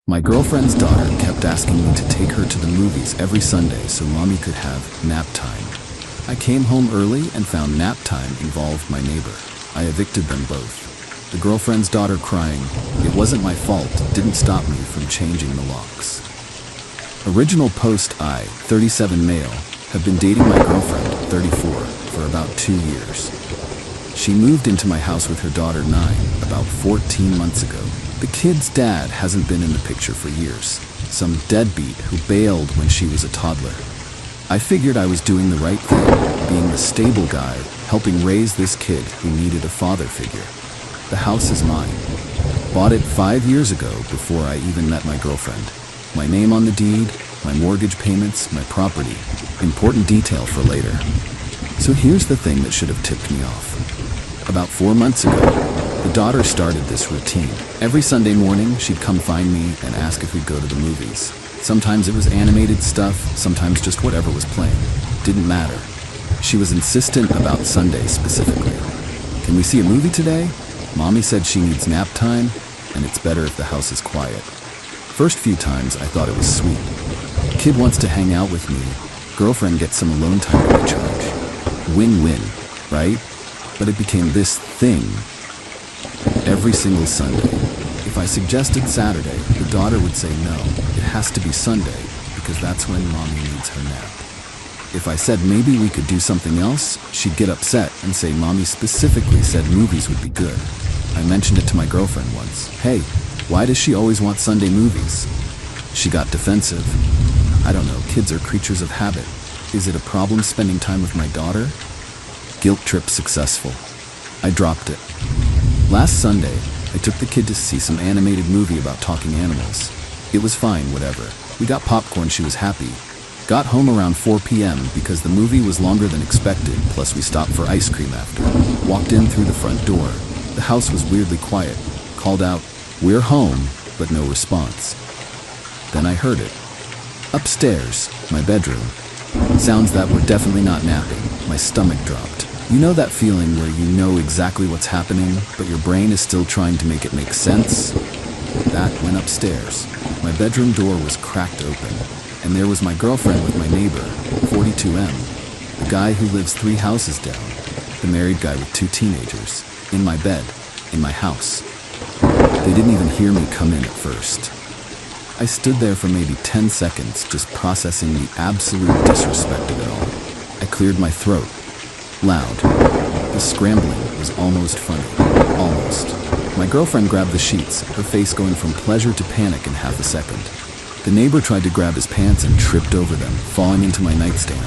My girlfriend's daughter kept asking me to take her to the movies every Sunday so mommy could have nap time. I came home early and found nap time involved my neighbor. I evicted them both. The girlfriend's daughter crying, "It wasn't my fault," didn't stop me from changing the locks. Original post: I, 37 male, have been dating my girlfriend, 34, for about 2 years. She moved into my house with her daughter, 9, about 14 months ago. The kid's dad hasn't been in the picture for years. Some deadbeat who bailed when she was a toddler. I figured I was doing the right thing, being the stable guy, helping raise this kid who needed a father figure. The house is mine. Bought it 5 years ago before I even met my girlfriend. My name on the deed, my mortgage payments, my property. Important detail for later. So here's the thing that should have tipped me off. About 4 months ago, the daughter started this routine. Every Sunday morning, she'd come find me and ask if we'd go to the movies. Sometimes it was animated stuff, sometimes just whatever was playing. Didn't matter. She was insistent about Sundays specifically. "Can we see a movie today? Mommy said she needs nap time, and it's better if the house is quiet." First few times, I thought it was sweet. Kid wants to hang out with me. Girlfriend gets some alone time to recharge. Win-win, right? But it became this thing. Every single Sunday. If I suggested Saturday, the daughter would say no, it has to be Sunday, because that's when mommy needs her nap. If I said maybe we could do something else, she'd get upset and say mommy specifically said movies would be good. I mentioned it to my girlfriend once. "Hey, why does she always want Sunday movies?" She got defensive. I don't know, kids are creatures of habit. Is it a problem spending time with my daughter? Guilt trip successful. I dropped it. Last Sunday, I took the kid to see some animated movie about talking animals. It was fine, whatever. We got popcorn, she was happy. Got home around 4 p.m. because the movie was longer than expected, plus we stopped for ice cream after. Walked in through the front door. The house was weirdly quiet. Called out, "We're home," but no response. Then I heard it. Upstairs, my bedroom. Sounds that were definitely not napping. My stomach dropped. You know that feeling where you know exactly what's happening, but your brain is still trying to make it make sense? That went upstairs. My bedroom door was cracked open, and there was my girlfriend with my neighbor, 42M, the guy who lives 3 houses down, the married guy with 2 teenagers, in my bed, in my house. They didn't even hear me come in at first. I stood there for maybe 10 seconds, just processing the absolute disrespect of it all. I cleared my throat. Loud. The scrambling was almost funny. Almost. My girlfriend grabbed the sheets, her face going from pleasure to panic in half a second. The neighbor tried to grab his pants and tripped over them, falling into my nightstand.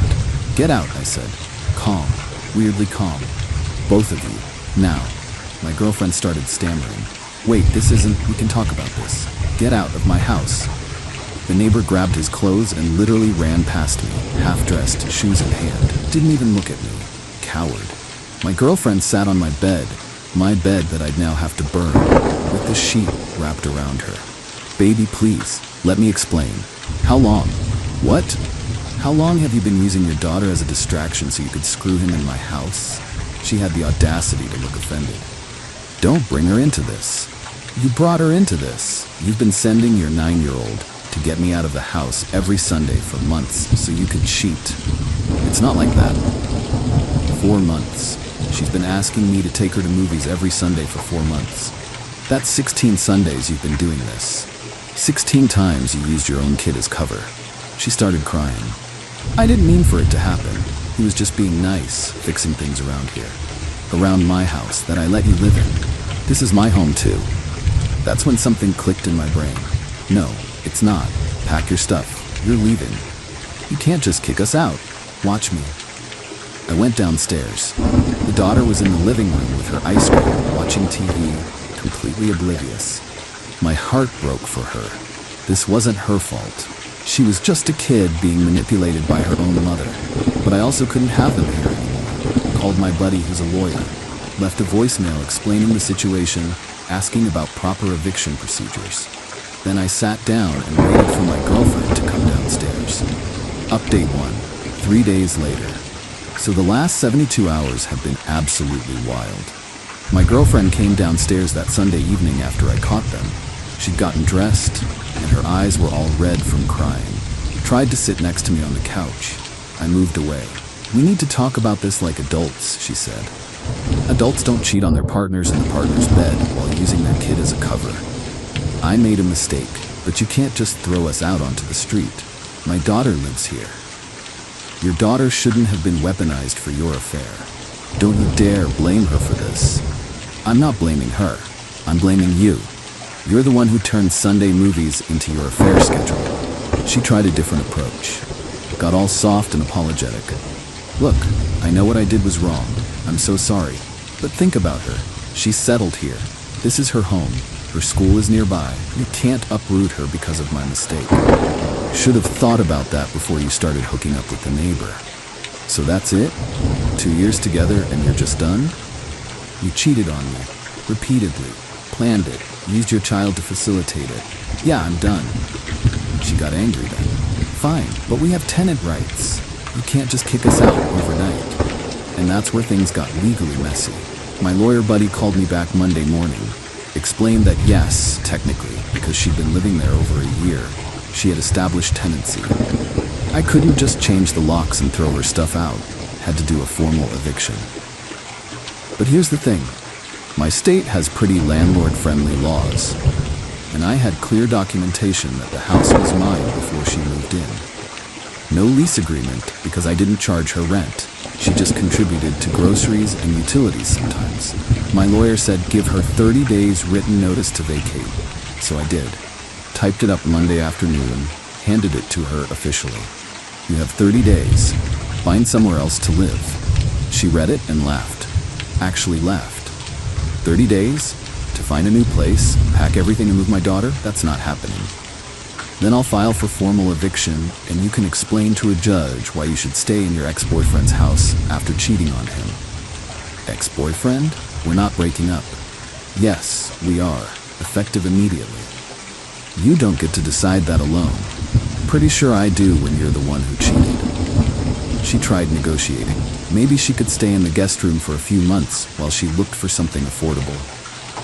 "Get out," I said. Calm. Weirdly calm. "Both of you. Now." My girlfriend started stammering. "Wait, this isn't, we can talk about this. Get out of my house." The neighbor grabbed his clothes and literally ran past me, half-dressed, shoes in hand. Didn't even look at me. Coward. My girlfriend sat on my bed that I'd now have to burn, with the sheet wrapped around her. "Baby, please, let me explain. How long?" "What? How long have you been using your daughter as a distraction so you could screw him in my house?" She had the audacity to look offended. "Don't bring her into this. You brought her into this. You've been sending your 9-year-old to get me out of the house every Sunday for months so you could cheat. It's not like that." 4 months. She's been asking me to take her to movies every Sunday for 4 months. That's 16 Sundays you've been doing this. 16 times you used your own kid as cover. She started crying. "I didn't mean for it to happen. He was just being nice, fixing things around here. Around my house that I let you live in. This is my home too." That's when something clicked in my brain. "No, it's not. Pack your stuff. You're leaving. You can't just kick us out. Watch me." I went downstairs. The daughter was in the living room with her ice cream, watching TV, completely oblivious. My heart broke for her. This wasn't her fault. She was just a kid being manipulated by her own mother. But I also couldn't have them here anymore. Called my buddy who's a lawyer. Left a voicemail explaining the situation, asking about proper eviction procedures. Then I sat down and waited for my girlfriend to come downstairs. Update 1, 3 days later. So the last 72 hours have been absolutely wild. My girlfriend came downstairs that Sunday evening after I caught them. She'd gotten dressed, and her eyes were all red from crying. Tried to sit next to me on the couch. I moved away. "We need to talk about this like adults," she said. "Adults don't cheat on their partners in the partner's bed while using their kid as a cover." I made a mistake, but you can't just throw us out onto the street. My daughter lives here. Your daughter shouldn't have been weaponized for your affair. Don't you dare blame her for this. I'm not blaming her. I'm blaming you. You're the one who turned Sunday movies into your affair schedule. She tried a different approach. Got all soft and apologetic. "Look, I know what I did was wrong. I'm so sorry. But think about her. She's settled here. This is her home. Her school is nearby. You can't uproot her because of my mistake. Should have thought about that before you started hooking up with the neighbor. So that's it? 2 years together and you're just done? You cheated on me. Repeatedly. Planned it. Used your child to facilitate it. Yeah, I'm done." She got angry then. "Fine, but we have tenant rights. You can't just kick us out overnight." And that's where things got legally messy. My lawyer buddy called me back Monday morning. Explained that yes, technically, because she'd been living there over a year, she had established tenancy. I couldn't just change the locks and throw her stuff out. Had to do a formal eviction. But here's the thing. My state has pretty landlord-friendly laws, and I had clear documentation that the house was mine before she moved in. No lease agreement because I didn't charge her rent. She just contributed to groceries and utilities sometimes. My lawyer said give her 30 days written notice to vacate, so I did. Typed it up Monday afternoon, handed it to her officially. "You have 30 days. Find somewhere else to live." She read it and laughed. Actually left. 30 days? To find a new place, pack everything and move my daughter? That's not happening. Then I'll file for formal eviction, and you can explain to a judge why you should stay in your ex-boyfriend's house after cheating on him. Ex-boyfriend? We're not breaking up. Yes, we are, effective immediately. You don't get to decide that alone. Pretty sure I do when you're the one who cheated. She tried negotiating. Maybe she could stay in the guest room for a few months while she looked for something affordable.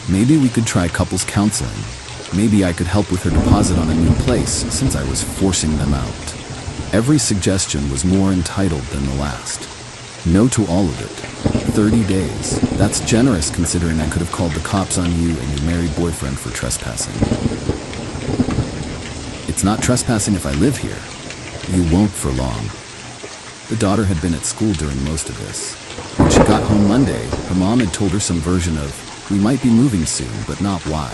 Maybe we could try couples counseling. Maybe I could help with her deposit on a new place since I was forcing them out. Every suggestion was more entitled than the last. No to all of it. 30 days. That's generous considering I could have called the cops on you and your married boyfriend for trespassing. It's not trespassing if I live here. You won't for long. The daughter had been at school during most of this. When she got home Monday, her mom had told her some version of, "We might be moving soon, but not why."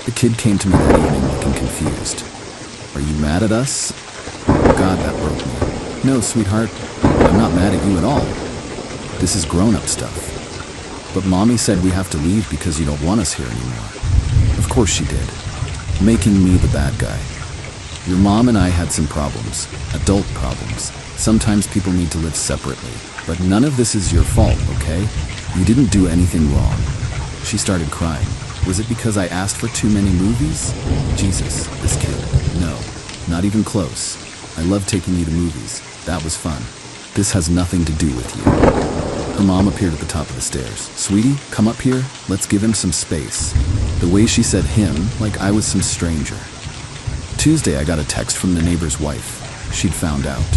The kid came to me that evening looking confused. "Are you mad at us?" God, that broke me. "No, sweetheart, I'm not mad at you at all. This is grown-up stuff. But Mommy said we have to leave because you don't want us here anymore." Of course she did, making me the bad guy. Your mom and I had some problems, adult problems. Sometimes people need to live separately, but none of this is your fault, okay? You didn't do anything wrong. She started crying. Was it because I asked for too many movies? Jesus, this kid. No, not even close. I love taking you to movies. That was fun. This has nothing to do with you. Her mom appeared at the top of the stairs. "Sweetie, come up here. Let's give him some space." The way she said him, like I was some stranger. Tuesday, I got a text from the neighbor's wife. She'd found out.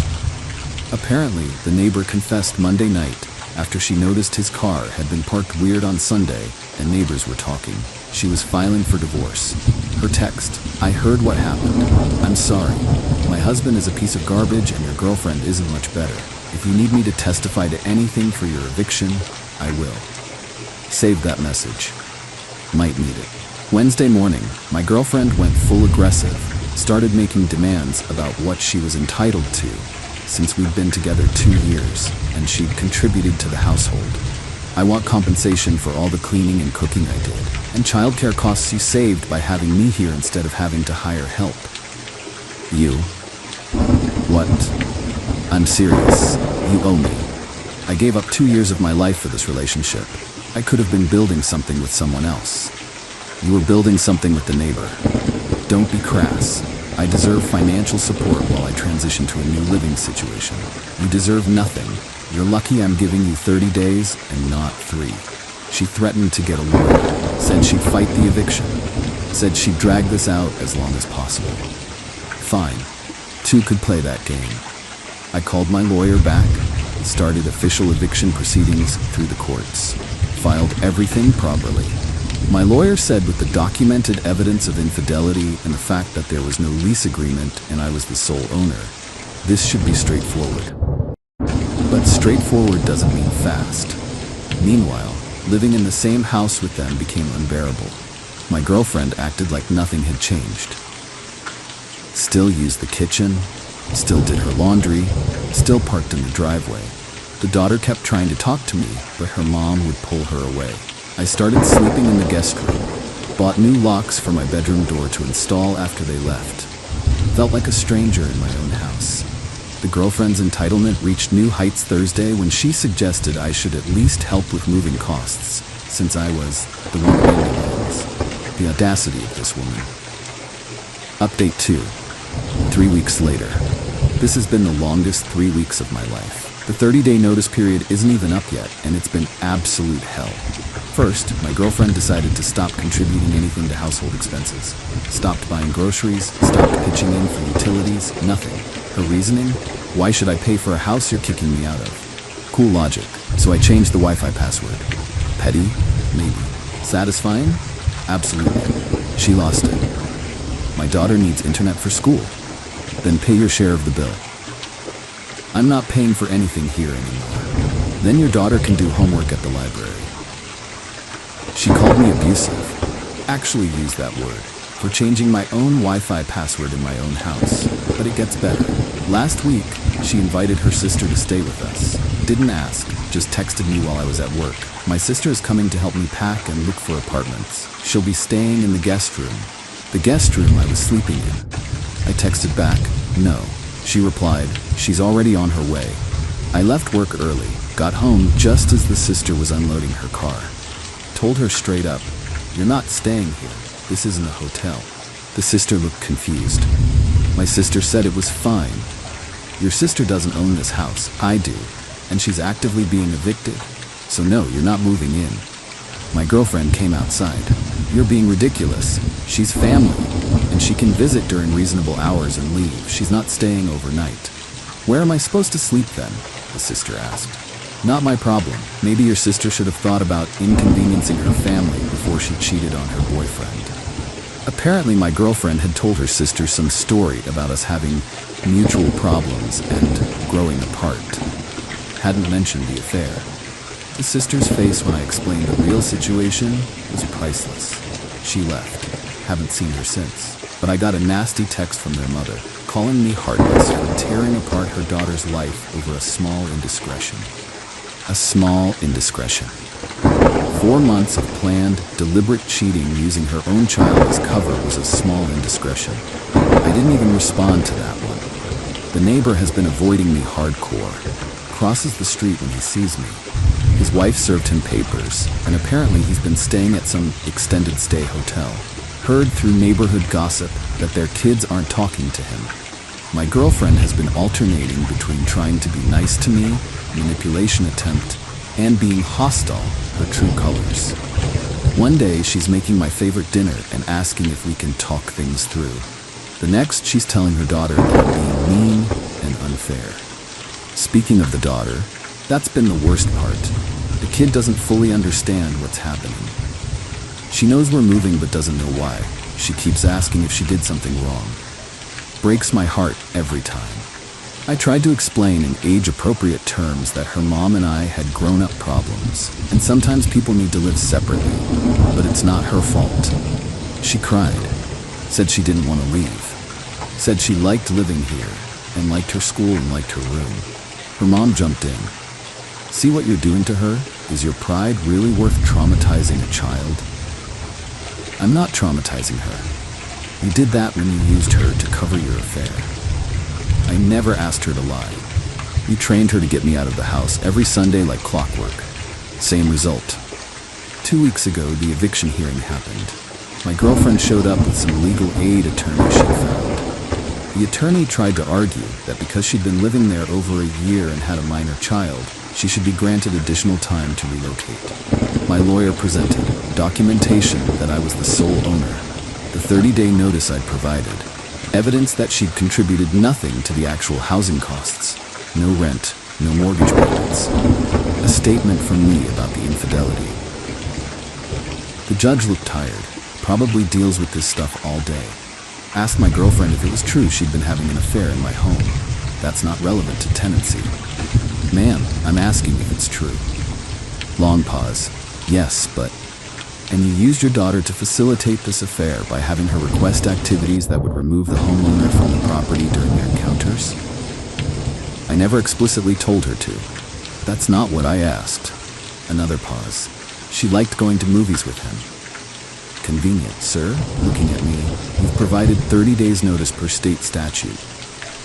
Apparently, the neighbor confessed Monday night after she noticed his car had been parked weird on Sunday and neighbors were talking. She was filing for divorce. Her text, "I heard what happened. I'm sorry. My husband is a piece of garbage and your girlfriend isn't much better. If you need me to testify to anything for your eviction, I will." Save that message. Might need it. Wednesday morning, my girlfriend went full aggressive, started making demands about what she was entitled to, since we'd been together 2 years, and she'd contributed to the household. "I want compensation for all the cleaning and cooking I did, and childcare costs you saved by having me here instead of having to hire help." You? What? I'm serious. You owe me. I gave up 2 years of my life for this relationship. I could have been building something with someone else. You were building something with the neighbor. Don't be crass. I deserve financial support while I transition to a new living situation. You deserve nothing. You're lucky I'm giving you 30 days and not 3. She threatened to get a lawyer, said she'd fight the eviction. Said she'd drag this out as long as possible. Fine. 2 could play that game. I called my lawyer back, started official eviction proceedings through the courts, filed everything properly. My lawyer said with the documented evidence of infidelity and the fact that there was no lease agreement and I was the sole owner, this should be straightforward. But straightforward doesn't mean fast. Meanwhile, living in the same house with them became unbearable. My girlfriend acted like nothing had changed. Still used the kitchen, still did her laundry, still parked in the driveway. The daughter kept trying to talk to me, but her mom would pull her away. I started sleeping in the guest room, bought new locks for my bedroom door to install after they left. Felt like a stranger in my own house. The girlfriend's entitlement reached new heights Thursday when she suggested I should at least help with moving costs, since I was the one ending things. The audacity of this woman. Update 2. 3 weeks later. This has been the longest 3 weeks of my life. The 30-day notice period isn't even up yet, and it's been absolute hell. First, my girlfriend decided to stop contributing anything to household expenses. Stopped buying groceries, stopped pitching in for utilities, nothing. Her reasoning? Why should I pay for a house you're kicking me out of? Cool logic. So I changed the Wi-Fi password. Petty? Maybe. Satisfying? Absolutely. She lost it. My daughter needs internet for school. Then pay your share of the bill. I'm not paying for anything here anymore. Then your daughter can do homework at the library. She called me abusive. Actually used that word. For changing my own Wi-Fi password in my own house. But it gets better. Last week, she invited her sister to stay with us. Didn't ask, just texted me while I was at work. My sister is coming to help me pack and look for apartments. She'll be staying in the guest room. The guest room I was sleeping in. I texted back, no. She replied, she's already on her way. I left work early, got home just as the sister was unloading her car. Told her straight up, you're not staying here. This isn't a hotel. The sister looked confused. My sister said it was fine. Your sister doesn't own this house, I do, and she's actively being evicted. So no, you're not moving in. My girlfriend came outside. You're being ridiculous. She's family, and she can visit during reasonable hours and leave. She's not staying overnight. Where am I supposed to sleep then? The sister asked. Not my problem. Maybe your sister should have thought about inconveniencing her family before she cheated on her boyfriend. Apparently my girlfriend had told her sister some story about us having mutual problems and growing apart. Hadn't mentioned the affair. The sister's face when I explained the real situation was priceless. She left. Haven't seen her since. But I got a nasty text from their mother, calling me heartless for tearing apart her daughter's life over a small indiscretion. A small indiscretion. 4 months of planned, deliberate cheating using her own child as cover was a small indiscretion. I didn't even respond to that one. The neighbor has been avoiding me hardcore. Crosses the street when he sees me. His wife served him papers, and apparently he's been staying at some extended stay hotel. Heard through neighborhood gossip that their kids aren't talking to him. My girlfriend has been alternating between trying to be nice to me, manipulation attempt, and being hostile, her true colors. One day she's making my favorite dinner and asking if we can talk things through. The next she's telling her daughter that I'm being mean and unfair. Speaking of the daughter, that's been the worst part. The kid doesn't fully understand what's happening. She knows we're moving but doesn't know why. She keeps asking if she did something wrong. Breaks my heart every time. I tried to explain in age-appropriate terms that her mom and I had grown-up problems, and sometimes people need to live separately, but it's not her fault. She cried, said she didn't want to leave, said she liked living here, and liked her school and liked her room. Her mom jumped in. See what you're doing to her? Is your pride really worth traumatizing a child? I'm not traumatizing her. You did that when you used her to cover your affair. I never asked her to lie. You trained her to get me out of the house every Sunday like clockwork. Same result. 2 weeks ago, the eviction hearing happened. My girlfriend showed up with some legal aid attorney she'd found. The attorney tried to argue that because she'd been living there over a year and had a minor child, she should be granted additional time to relocate. My lawyer presented documentation that I was the sole owner. The 30-day notice I'd provided. Evidence that she'd contributed nothing to the actual housing costs. No rent, no mortgage payments. A statement from me about the infidelity. The judge looked tired. Probably deals with this stuff all day. Asked my girlfriend if it was true she'd been having an affair in my home. That's not relevant to tenancy. Ma'am, I'm asking if it's true. Long pause. Yes, but... And you used your daughter to facilitate this affair by having her request activities that would remove the homeowner from the property during your encounters? I never explicitly told her to. That's not what I asked. Another pause. She liked going to movies with him. Convenient, sir. Looking at me, you've provided 30 days notice per state statute.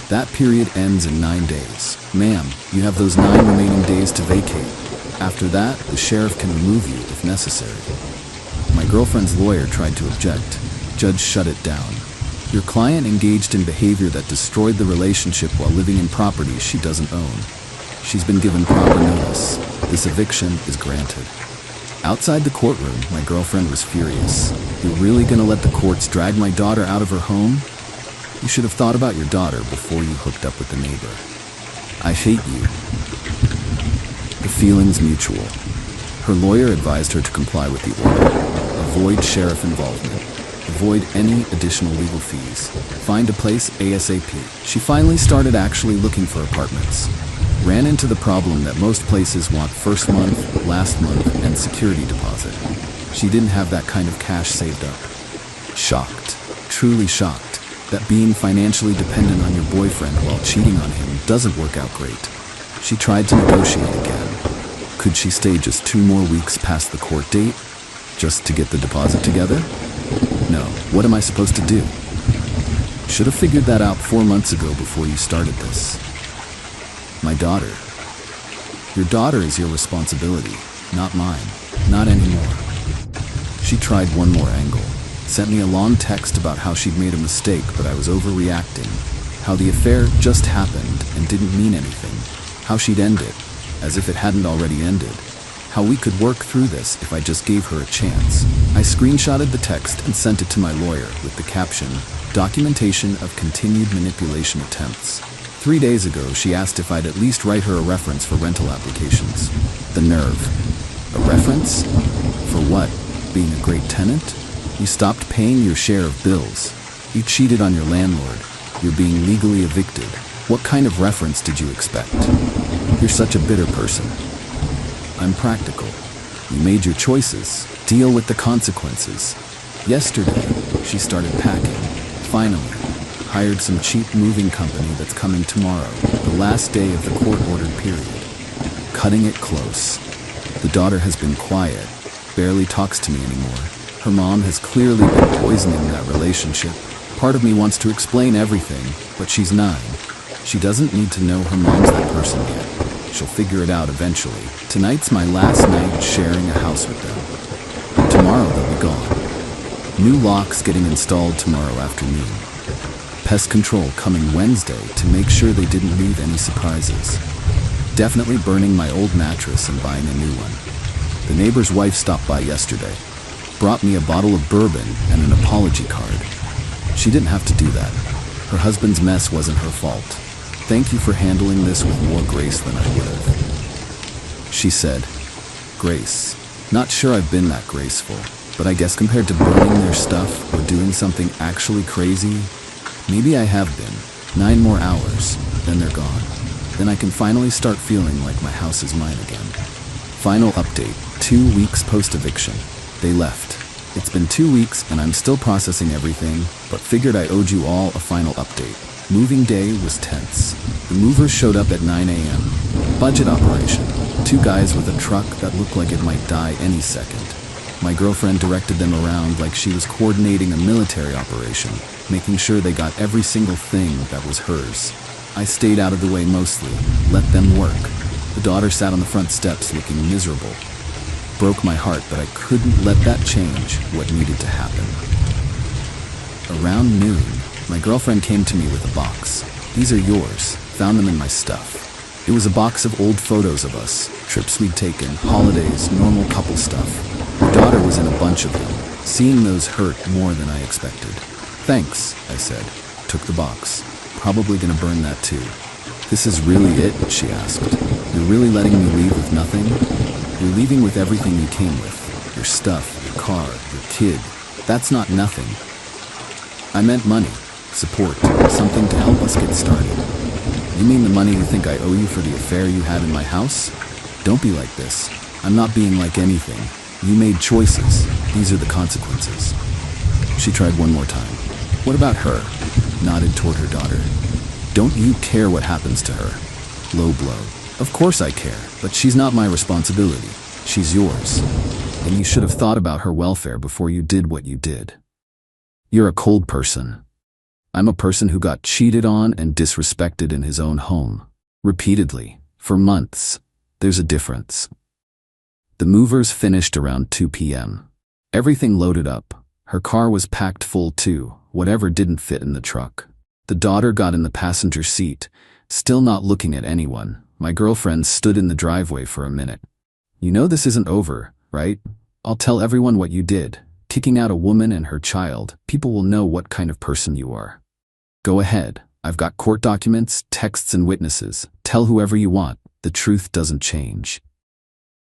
That period ends in 9 days. Ma'am, you have those 9 remaining days to vacate. After that, the sheriff can remove you if necessary. My girlfriend's lawyer tried to object. Judge shut it down. Your client engaged in behavior that destroyed the relationship while living in property she doesn't own. She's been given proper notice. This eviction is granted. Outside the courtroom, my girlfriend was furious. You're really gonna let the courts drag my daughter out of her home? You should have thought about your daughter before you hooked up with the neighbor. I hate you. The feeling's mutual. Her lawyer advised her to comply with the order. Avoid sheriff involvement. Avoid any additional legal fees. Find a place ASAP. She finally started actually looking for apartments. Ran into the problem that most places want first month, last month, and security deposit. She didn't have that kind of cash saved up. Shocked, truly shocked, that being financially dependent on your boyfriend while cheating on him doesn't work out great. She tried to negotiate again. Could she stay just 2 more weeks past the court date, just to get the deposit together? No, what am I supposed to do? Should have figured that out 4 months ago before you started this. My daughter. Your daughter is your responsibility, not mine. Not anymore. She tried one more angle. Sent me a long text about how she'd made a mistake, but I was overreacting. How the affair just happened and didn't mean anything. How she'd end it, as if it hadn't already ended. How we could work through this if I just gave her a chance. I screenshotted the text and sent it to my lawyer with the caption, "Documentation of continued manipulation attempts." 3 days ago, she asked if I'd at least write her a reference for rental applications. The nerve. A reference? For what? Being a great tenant? You stopped paying your share of bills. You cheated on your landlord. You're being legally evicted. What kind of reference did you expect? You're such a bitter person. I'm practical. You made your choices. Deal with the consequences. Yesterday, she started packing. Finally. Hired some cheap moving company that's coming tomorrow, the last day of the court-ordered period. Cutting it close. The daughter has been quiet, barely talks to me anymore. Her mom has clearly been poisoning that relationship. Part of me wants to explain everything, but she's 9. She doesn't need to know her mom's that person yet. She'll figure it out eventually. Tonight's my last night sharing a house with them. Tomorrow they'll be gone. New locks getting installed tomorrow afternoon. Pest control coming Wednesday to make sure they didn't leave any surprises. Definitely burning my old mattress and buying a new one. The neighbor's wife stopped by yesterday. Brought me a bottle of bourbon and an apology card. She didn't have to do that. Her husband's mess wasn't her fault. Thank you for handling this with more grace than I would have. She said, "Grace. Not sure I've been that graceful, but I guess compared to burning their stuff or doing something actually crazy, maybe I have been. 9 more hours, then they're gone. Then I can finally start feeling like my house is mine again." Final update, 2 weeks post-eviction. They left. It's been 2 weeks and I'm still processing everything, but figured I owed you all a final update. Moving day was tense. The movers showed up at 9 a.m. Budget operation. 2 guys with a truck that looked like it might die any second. My girlfriend directed them around like she was coordinating a military operation, making sure they got every single thing that was hers. I stayed out of the way mostly, let them work. The daughter sat on the front steps looking miserable. Broke my heart, but I couldn't let that change what needed to happen. Around noon, my girlfriend came to me with a box. "These are yours. Found them in my stuff." It was a box of old photos of us, trips we'd taken, holidays, normal couple stuff. Her daughter was in a bunch of them. Seeing those hurt more than I expected. Thanks, I said. Took the box. Probably gonna burn that too. This is really it, she asked. You're really letting me leave with nothing? You're leaving with everything you came with. Your stuff, your car, your kid. That's not nothing. I meant money, support, something to help us get started. You mean the money you think I owe you for the affair you had in my house? Don't be like this. I'm not being like anything. You made choices. These are the consequences. She tried one more time. What about her? Nodded toward her daughter. Don't you care what happens to her? Low blow. Of course I care, but she's not my responsibility. She's yours. And you should have thought about her welfare before you did what you did. You're a cold person. I'm a person who got cheated on and disrespected in his own home. Repeatedly. For months. There's a difference. The movers finished around 2 p.m. Everything loaded up. Her car was packed full too, whatever didn't fit in the truck. The daughter got in the passenger seat, still not looking at anyone. My girlfriend stood in the driveway for a minute. You know this isn't over, right? I'll tell everyone what you did. Kicking out a woman and her child. People will know what kind of person you are. Go ahead. I've got court documents, texts, and witnesses. Tell whoever you want. The truth doesn't change.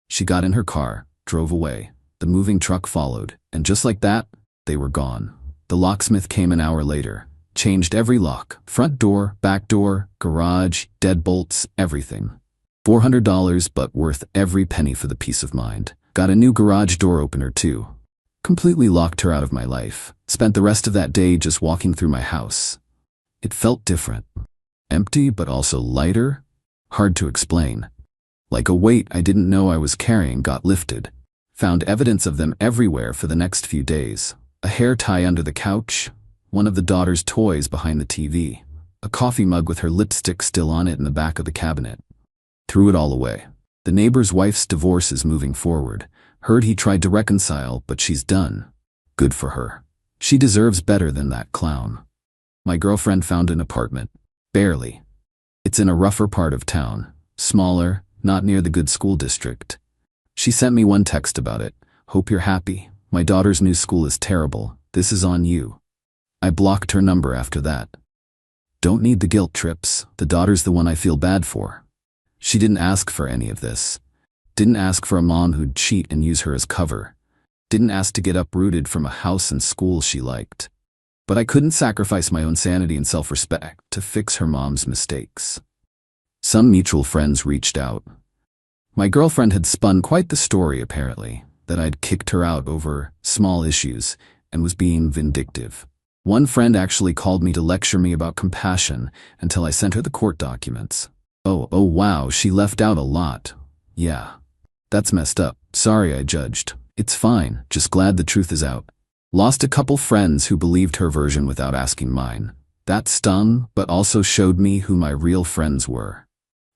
She got in her car, drove away. The moving truck followed, and just like that, they were gone. The locksmith came an hour later. Changed every lock. Front door, back door, garage, deadbolts, everything. $400, but worth every penny for the peace of mind. Got a new garage door opener too. Completely locked her out of my life. Spent the rest of that day just walking through my house. It felt different. Empty, but also lighter. Hard to explain. Like a weight I didn't know I was carrying got lifted. Found evidence of them everywhere for the next few days. A hair tie under the couch. One of the daughter's toys behind the TV. A coffee mug with her lipstick still on it in the back of the cabinet. Threw it all away. The neighbor's wife's divorce is moving forward. Heard he tried to reconcile, but she's done. Good for her. She deserves better than that clown. My girlfriend found an apartment. Barely. It's in a rougher part of town. Smaller, not near the good school district. She sent me one text about it. Hope you're happy. My daughter's new school is terrible. This is on you. I blocked her number after that. Don't need the guilt trips. The daughter's the one I feel bad for. She didn't ask for any of this. Didn't ask for a mom who'd cheat and use her as cover. Didn't ask to get uprooted from a house and school she liked. But I couldn't sacrifice my own sanity and self-respect to fix her mom's mistakes. Some mutual friends reached out. My girlfriend had spun quite the story, apparently, that I'd kicked her out over small issues and was being vindictive. One friend actually called me to lecture me about compassion until I sent her the court documents. Oh wow, she left out a lot. Yeah. That's messed up. Sorry I judged. It's fine, just glad the truth is out. Lost a couple friends who believed her version without asking mine. That stung, but also showed me who my real friends were.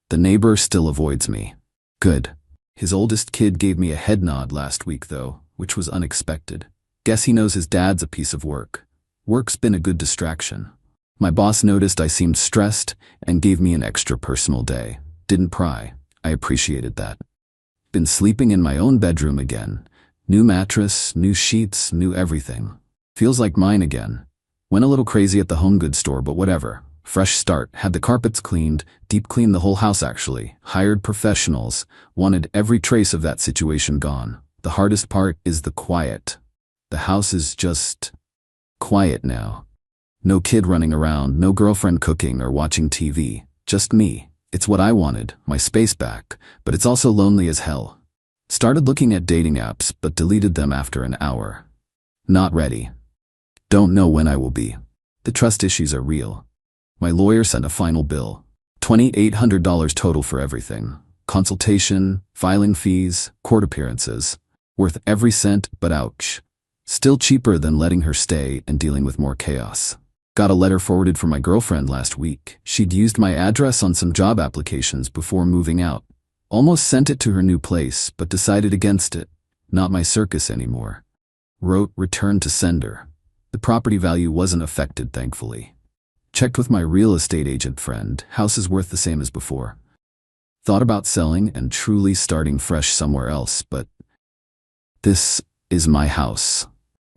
The neighbor still avoids me. Good. His oldest kid gave me a head nod last week though, which was unexpected. Guess he knows his dad's a piece of work. Work's been a good distraction. My boss noticed I seemed stressed and gave me an extra personal day. Didn't pry. I appreciated that. Been sleeping in my own bedroom again. New mattress, new sheets, new everything. Feels like mine again. Went a little crazy at the home goods store, but whatever. Fresh start. Had the carpets cleaned, deep cleaned the whole house actually. Hired professionals. Wanted every trace of that situation gone. The hardest part is the quiet. The house is just quiet now. No kid running around, no girlfriend cooking or watching TV. Just me. It's what I wanted, my space back, but it's also lonely as hell. Started looking at dating apps, but deleted them after an hour. Not ready. Don't know when I will be. The trust issues are real. My lawyer sent a final bill. $2,800 total for everything. Consultation, filing fees, court appearances. Worth every cent, but ouch. Still cheaper than letting her stay and dealing with more chaos. Got a letter forwarded from my girlfriend last week. She'd used my address on some job applications before moving out. Almost sent it to her new place, but decided against it. Not my circus anymore. Wrote return to sender. The property value wasn't affected, thankfully. Checked with my real estate agent friend. House is worth the same as before. Thought about selling and truly starting fresh somewhere else, but this is my house.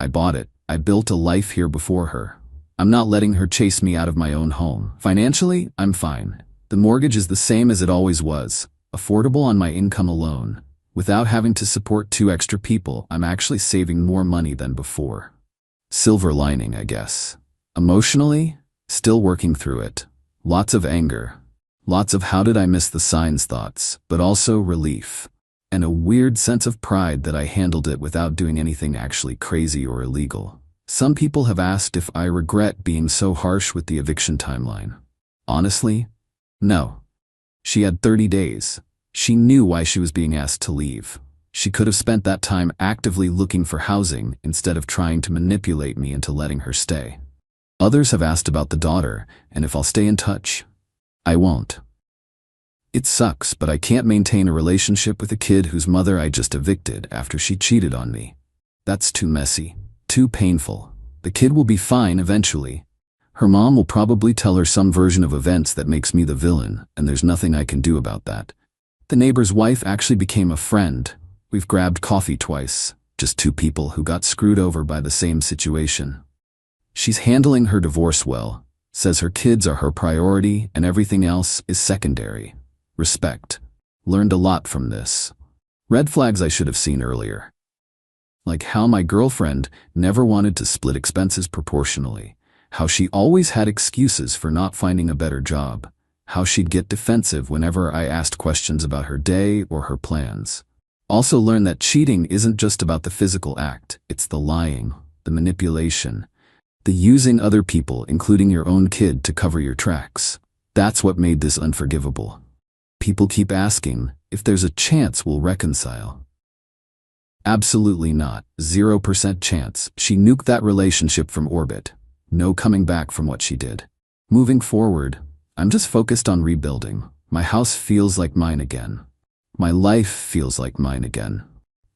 I bought it. I built a life here before her. I'm not letting her chase me out of my own home. Financially, I'm fine. The mortgage is the same as it always was, affordable on my income alone. Without having to support 2 extra people, I'm actually saving more money than before. Silver lining, I guess. Emotionally, still working through it. Lots of anger. Lots of how did I miss the signs thoughts, but also relief. And a weird sense of pride that I handled it without doing anything actually crazy or illegal. Some people have asked if I regret being so harsh with the eviction timeline. Honestly, no. She had 30 days. She knew why she was being asked to leave. She could have spent that time actively looking for housing instead of trying to manipulate me into letting her stay. Others have asked about the daughter and if I'll stay in touch. I won't. It sucks, but I can't maintain a relationship with a kid whose mother I just evicted after she cheated on me. That's too messy, too painful. The kid will be fine eventually. Her mom will probably tell her some version of events that makes me the villain, and there's nothing I can do about that. The neighbor's wife actually became a friend. We've grabbed coffee twice, just 2 people who got screwed over by the same situation. She's handling her divorce well, says her kids are her priority and everything else is secondary. Respect. Learned a lot from this. Red flags I should have seen earlier. Like how my girlfriend never wanted to split expenses proportionally, how she always had excuses for not finding a better job, how she'd get defensive whenever I asked questions about her day or her plans. Also learned that cheating isn't just about the physical act, it's the lying, the manipulation, the using other people, including your own kid, to cover your tracks. That's what made this unforgivable. People keep asking if there's a chance we'll reconcile. Absolutely not. 0% chance. She nuked that relationship from orbit. No coming back from what she did. Moving forward, I'm just focused on rebuilding. My house feels like mine again. My life feels like mine again.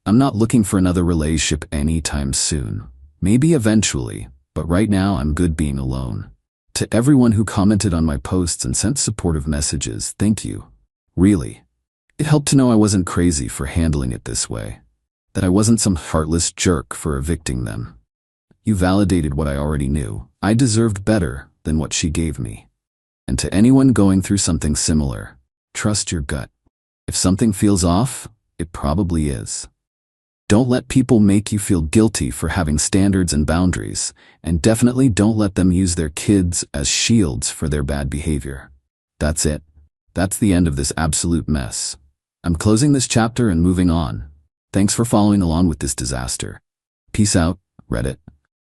I'm not looking for another relationship anytime soon. Maybe eventually, but right now I'm good being alone. To everyone who commented on my posts and sent supportive messages, thank you. Really. It helped to know I wasn't crazy for handling it this way. That I wasn't some heartless jerk for evicting them. You validated what I already knew. I deserved better than what she gave me. And to anyone going through something similar, trust your gut. If something feels off, it probably is. Don't let people make you feel guilty for having standards and boundaries, and definitely don't let them use their kids as shields for their bad behavior. That's it. That's the end of this absolute mess. I'm closing this chapter and moving on. Thanks for following along with this disaster. Peace out, Reddit.